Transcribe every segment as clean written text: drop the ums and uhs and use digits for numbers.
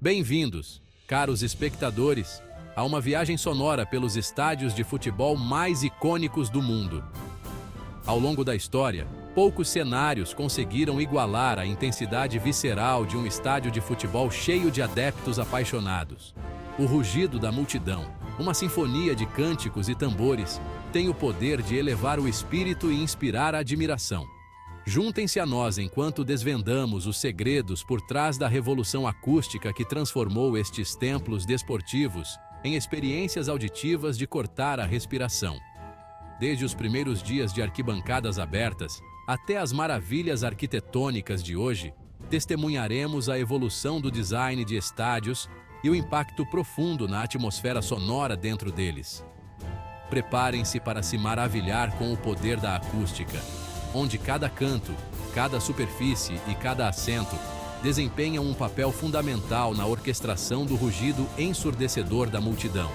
Bem-vindos, caros espectadores, a uma viagem sonora pelos estádios de futebol mais icônicos do mundo. Ao longo da história, poucos cenários conseguiram igualar a intensidade visceral de um estádio de futebol cheio de adeptos apaixonados. O rugido da multidão, uma sinfonia de cânticos e tambores, tem o poder de elevar o espírito e inspirar a admiração. Juntem-se a nós enquanto desvendamos os segredos por trás da revolução acústica que transformou estes templos desportivos em experiências auditivas de cortar a respiração. Desde os primeiros dias de arquibancadas abertas até as maravilhas arquitetônicas de hoje, testemunharemos a evolução do design de estádios e o impacto profundo na atmosfera sonora dentro deles. Preparem-se para se maravilhar com o poder da acústica, onde cada canto, cada superfície e cada assento desempenham um papel fundamental na orquestração do rugido ensurdecedor da multidão.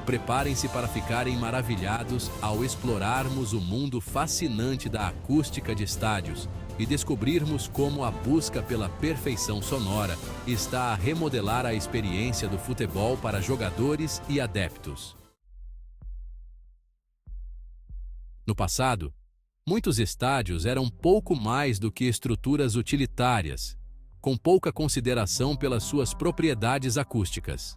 Preparem-se para ficarem maravilhados ao explorarmos o mundo fascinante da acústica de estádios e descobrirmos como a busca pela perfeição sonora está a remodelar a experiência do futebol para jogadores e adeptos. No passado, muitos estádios eram pouco mais do que estruturas utilitárias, com pouca consideração pelas suas propriedades acústicas.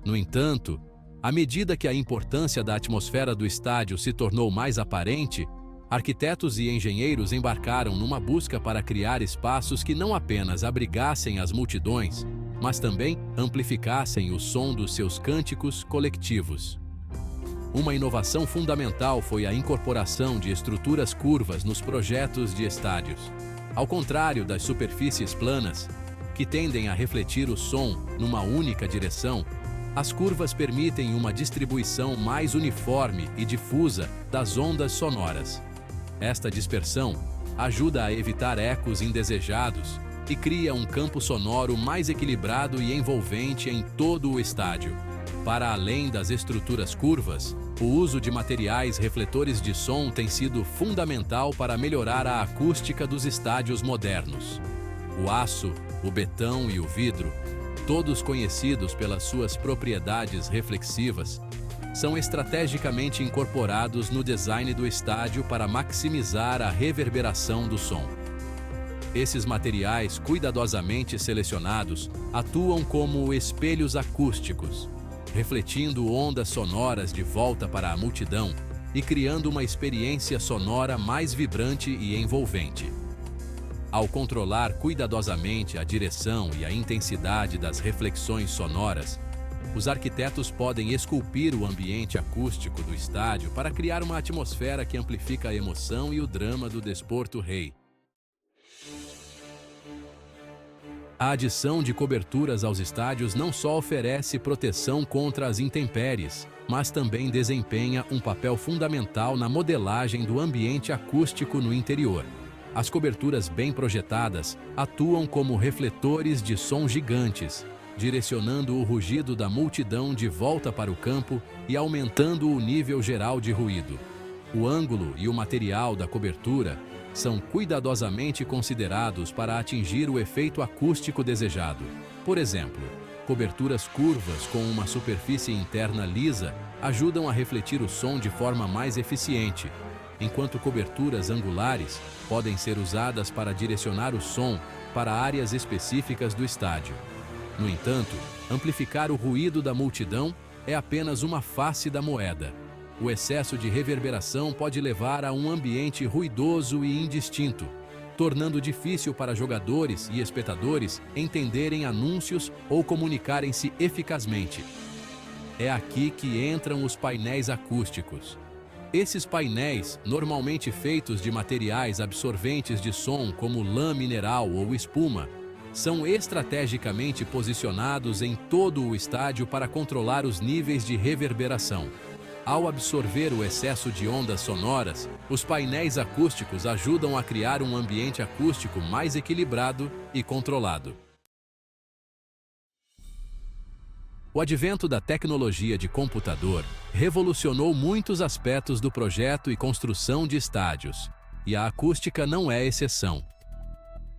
No entanto, à medida que a importância da atmosfera do estádio se tornou mais aparente, arquitetos e engenheiros embarcaram numa busca para criar espaços que não apenas abrigassem as multidões, mas também amplificassem o som dos seus cânticos coletivos. Uma inovação fundamental foi a incorporação de estruturas curvas nos projetos de estádios. Ao contrário das superfícies planas, que tendem a refletir o som numa única direção, as curvas permitem uma distribuição mais uniforme e difusa das ondas sonoras. Esta dispersão ajuda a evitar ecos indesejados e cria um campo sonoro mais equilibrado e envolvente em todo o estádio. Para além das estruturas curvas, o uso de materiais refletores de som tem sido fundamental para melhorar a acústica dos estádios modernos. O aço, o betão e o vidro, todos conhecidos pelas suas propriedades reflexivas, são estrategicamente incorporados no design do estádio para maximizar a reverberação do som. Esses materiais cuidadosamente selecionados atuam como espelhos acústicos, refletindo ondas sonoras de volta para a multidão e criando uma experiência sonora mais vibrante e envolvente. Ao controlar cuidadosamente a direção e a intensidade das reflexões sonoras, os arquitetos podem esculpir o ambiente acústico do estádio para criar uma atmosfera que amplifica a emoção e o drama do desporto rei. A adição de coberturas aos estádios não só oferece proteção contra as intempéries, mas também desempenha um papel fundamental na modelagem do ambiente acústico no interior. As coberturas bem projetadas atuam como refletores de som gigantes, direcionando o rugido da multidão de volta para o campo e aumentando o nível geral de ruído. O ângulo e o material da cobertura são cuidadosamente considerados para atingir o efeito acústico desejado. Por exemplo, coberturas curvas com uma superfície interna lisa ajudam a refletir o som de forma mais eficiente, enquanto coberturas angulares podem ser usadas para direcionar o som para áreas específicas do estádio. No entanto, amplificar o ruído da multidão é apenas uma face da moeda. O excesso de reverberação pode levar a um ambiente ruidoso e indistinto, tornando difícil para jogadores e espectadores entenderem anúncios ou comunicarem-se eficazmente. É aqui que entram os painéis acústicos. Esses painéis, normalmente feitos de materiais absorventes de som como lã mineral ou espuma, são estrategicamente posicionados em todo o estádio para controlar os níveis de reverberação. Ao absorver o excesso de ondas sonoras, os painéis acústicos ajudam a criar um ambiente acústico mais equilibrado e controlado. O advento da tecnologia de computador revolucionou muitos aspectos do projeto e construção de estádios, e a acústica não é exceção.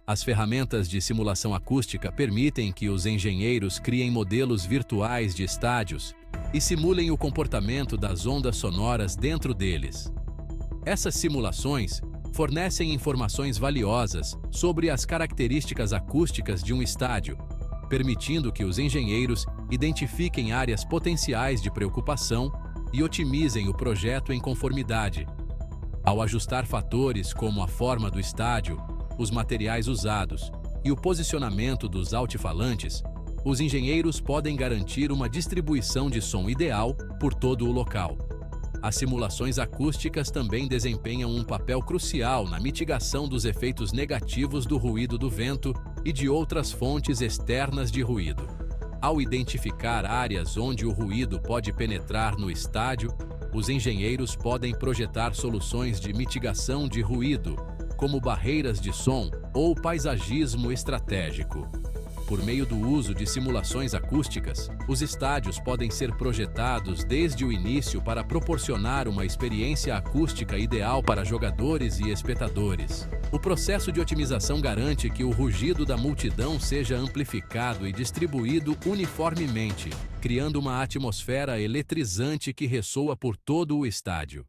As ferramentas de simulação acústica permitem que os engenheiros criem modelos virtuais de estádios e simulem o comportamento das ondas sonoras dentro deles. Essas simulações fornecem informações valiosas sobre as características acústicas de um estádio, permitindo que os engenheiros identifiquem áreas potenciais de preocupação e otimizem o projeto em conformidade. Ao ajustar fatores como a forma do estádio, os materiais usados e o posicionamento dos altifalantes, os engenheiros podem garantir uma distribuição de som ideal por todo o local. As simulações acústicas também desempenham um papel crucial na mitigação dos efeitos negativos do ruído do vento e de outras fontes externas de ruído. Ao identificar áreas onde o ruído pode penetrar no estádio, os engenheiros podem projetar soluções de mitigação de ruído, como barreiras de som ou paisagismo estratégico. Por meio do uso de simulações acústicas, os estádios podem ser projetados desde o início para proporcionar uma experiência acústica ideal para jogadores e espectadores. O processo de otimização garante que o rugido da multidão seja amplificado e distribuído uniformemente, criando uma atmosfera eletrizante que ressoa por todo o estádio.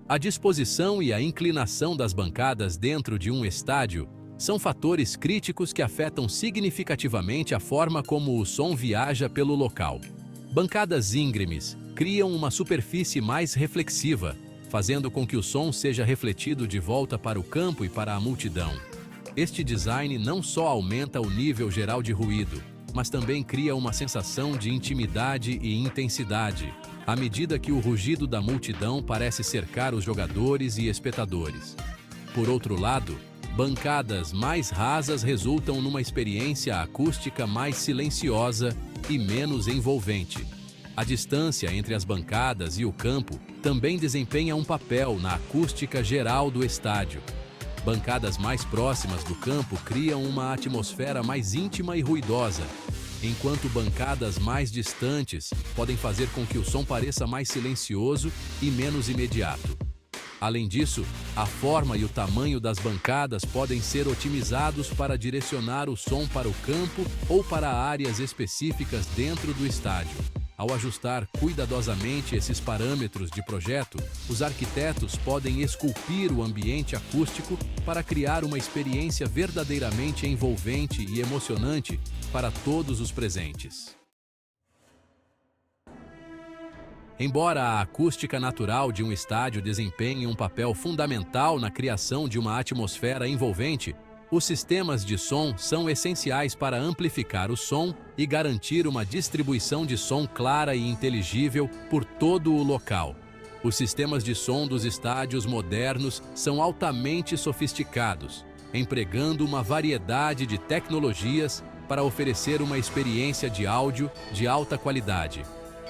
A disposição e a inclinação das bancadas dentro de um estádio são fatores críticos que afetam significativamente a forma como o som viaja pelo local. Bancadas íngremes criam uma superfície mais reflexiva, fazendo com que o som seja refletido de volta para o campo e para a multidão. Este design não só aumenta o nível geral de ruído, mas também cria uma sensação de intimidade e intensidade, à medida que o rugido da multidão parece cercar os jogadores e espectadores. Por outro lado, bancadas mais rasas resultam numa experiência acústica mais silenciosa e menos envolvente. A distância entre as bancadas e o campo também desempenha um papel na acústica geral do estádio. Bancadas mais próximas do campo criam uma atmosfera mais íntima e ruidosa, enquanto bancadas mais distantes podem fazer com que o som pareça mais silencioso e menos imediato. Além disso, a forma e o tamanho das bancadas podem ser otimizados para direcionar o som para o campo ou para áreas específicas dentro do estádio. Ao ajustar cuidadosamente esses parâmetros de projeto, os arquitetos podem esculpir o ambiente acústico para criar uma experiência verdadeiramente envolvente e emocionante para todos os presentes. Embora a acústica natural de um estádio desempenhe um papel fundamental na criação de uma atmosfera envolvente, os sistemas de som são essenciais para amplificar o som e garantir uma distribuição de som clara e inteligível por todo o local. Os sistemas de som dos estádios modernos são altamente sofisticados, empregando uma variedade de tecnologias para oferecer uma experiência de áudio de alta qualidade.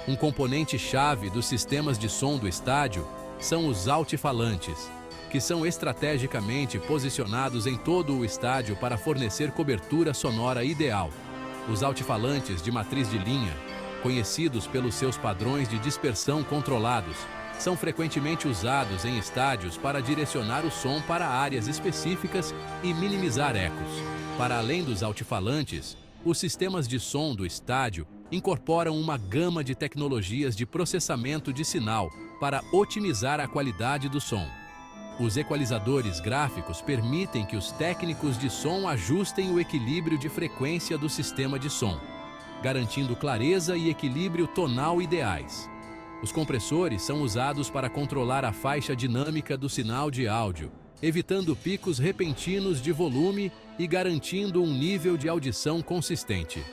Um componente-chave dos sistemas de som do estádio são os altifalantes, que são estrategicamente posicionados em todo o estádio para fornecer cobertura sonora ideal. Os altifalantes de matriz de linha, conhecidos pelos seus padrões de dispersão controlados, são frequentemente usados em estádios para direcionar o som para áreas específicas e minimizar ecos. Para além dos altifalantes, os sistemas de som do estádio incorporam uma gama de tecnologias de processamento de sinal para otimizar a qualidade do som. Os equalizadores gráficos permitem que os técnicos de som ajustem o equilíbrio de frequência do sistema de som, garantindo clareza e equilíbrio tonal ideais. Os compressores são usados para controlar a faixa dinâmica do sinal de áudio, evitando picos repentinos de volume e garantindo um nível de audição consistente.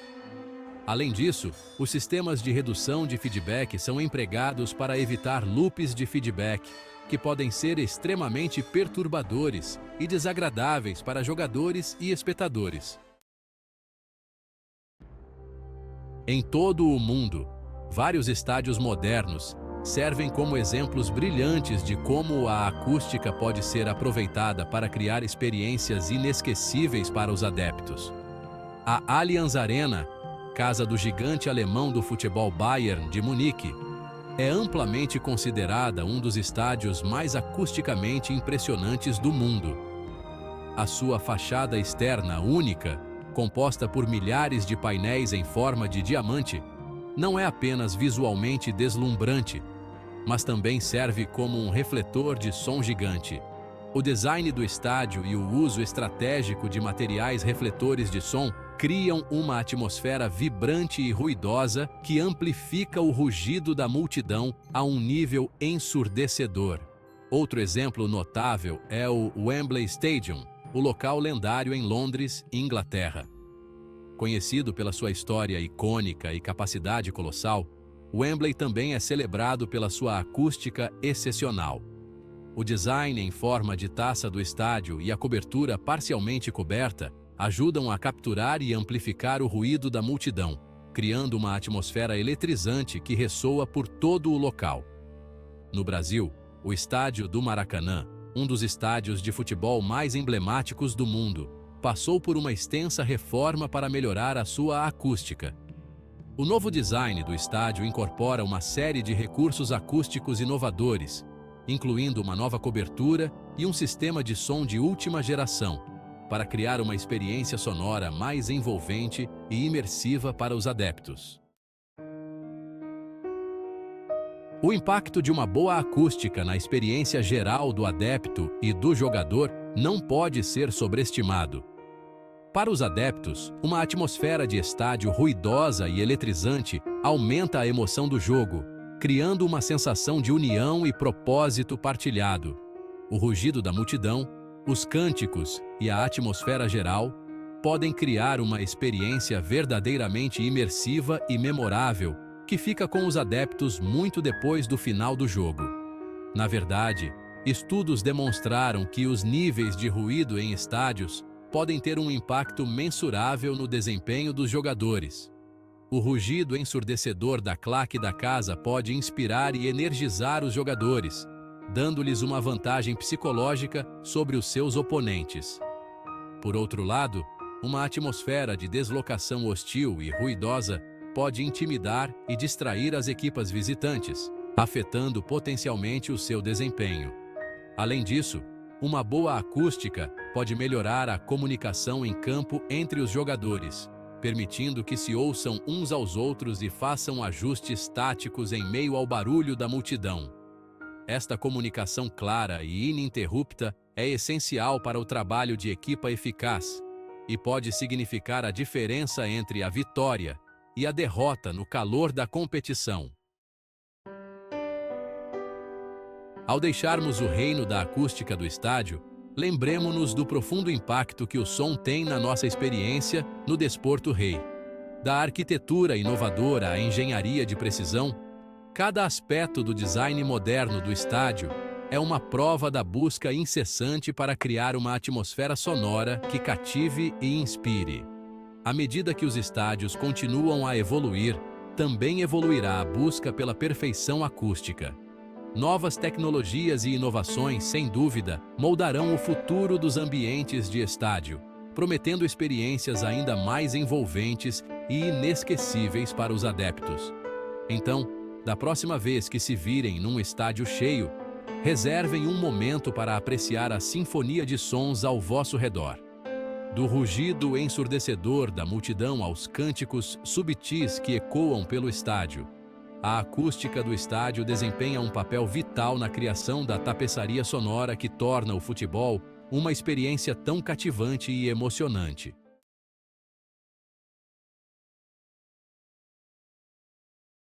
Além disso, os sistemas de redução de feedback são empregados para evitar loops de feedback, que podem ser extremamente perturbadores e desagradáveis para jogadores e espectadores. Em todo o mundo, vários estádios modernos servem como exemplos brilhantes de como a acústica pode ser aproveitada para criar experiências inesquecíveis para os adeptos. A Allianz Arena, casa do gigante alemão do futebol Bayern de Munique, é amplamente considerada um dos estádios mais acusticamente impressionantes do mundo. A sua fachada externa única, composta por milhares de painéis em forma de diamante, não é apenas visualmente deslumbrante, mas também serve como um refletor de som gigante. O design do estádio e o uso estratégico de materiais refletores de som criam uma atmosfera vibrante e ruidosa que amplifica o rugido da multidão a um nível ensurdecedor. Outro exemplo notável é o Wembley Stadium, o local lendário em Londres, Inglaterra. Conhecido pela sua história icônica e capacidade colossal, Wembley também é celebrado pela sua acústica excepcional. O design em forma de taça do estádio e a cobertura parcialmente coberta ajudam a capturar e amplificar o ruído da multidão, criando uma atmosfera eletrizante que ressoa por todo o local. No Brasil, o Estádio do Maracanã, um dos estádios de futebol mais emblemáticos do mundo, passou por uma extensa reforma para melhorar a sua acústica. O novo design do estádio incorpora uma série de recursos acústicos inovadores, incluindo uma nova cobertura e um sistema de som de última geração, para criar uma experiência sonora mais envolvente e imersiva para os adeptos. O impacto de uma boa acústica na experiência geral do adepto e do jogador não pode ser sobreestimado. Para os adeptos, uma atmosfera de estádio ruidosa e eletrizante aumenta a emoção do jogo, criando uma sensação de união e propósito partilhado. O rugido da multidão, os cânticos e a atmosfera geral podem criar uma experiência verdadeiramente imersiva e memorável que fica com os adeptos muito depois do final do jogo. Na verdade, estudos demonstraram que os níveis de ruído em estádios podem ter um impacto mensurável no desempenho dos jogadores. O rugido ensurdecedor da claque da casa pode inspirar e energizar os jogadores, dando-lhes uma vantagem psicológica sobre os seus oponentes. Por outro lado, uma atmosfera de deslocação hostil e ruidosa pode intimidar e distrair as equipas visitantes, afetando potencialmente o seu desempenho. Além disso, uma boa acústica pode melhorar a comunicação em campo entre os jogadores, permitindo que se ouçam uns aos outros e façam ajustes táticos em meio ao barulho da multidão. Esta comunicação clara e ininterrupta é essencial para o trabalho de equipa eficaz e pode significar a diferença entre a vitória e a derrota no calor da competição. Ao deixarmos o reino da acústica do estádio, lembremo-nos do profundo impacto que o som tem na nossa experiência no desporto rei. Da arquitetura inovadora à engenharia de precisão, cada aspecto do design moderno do estádio é uma prova da busca incessante para criar uma atmosfera sonora que cative e inspire. À medida que os estádios continuam a evoluir, também evoluirá a busca pela perfeição acústica. Novas tecnologias e inovações, sem dúvida, moldarão o futuro dos ambientes de estádio, prometendo experiências ainda mais envolventes e inesquecíveis para os adeptos. Então, da próxima vez que se virem num estádio cheio, reservem um momento para apreciar a sinfonia de sons ao vosso redor. Do rugido ensurdecedor da multidão aos cânticos subtis que ecoam pelo estádio, a acústica do estádio desempenha um papel vital na criação da tapeçaria sonora que torna o futebol uma experiência tão cativante e emocionante.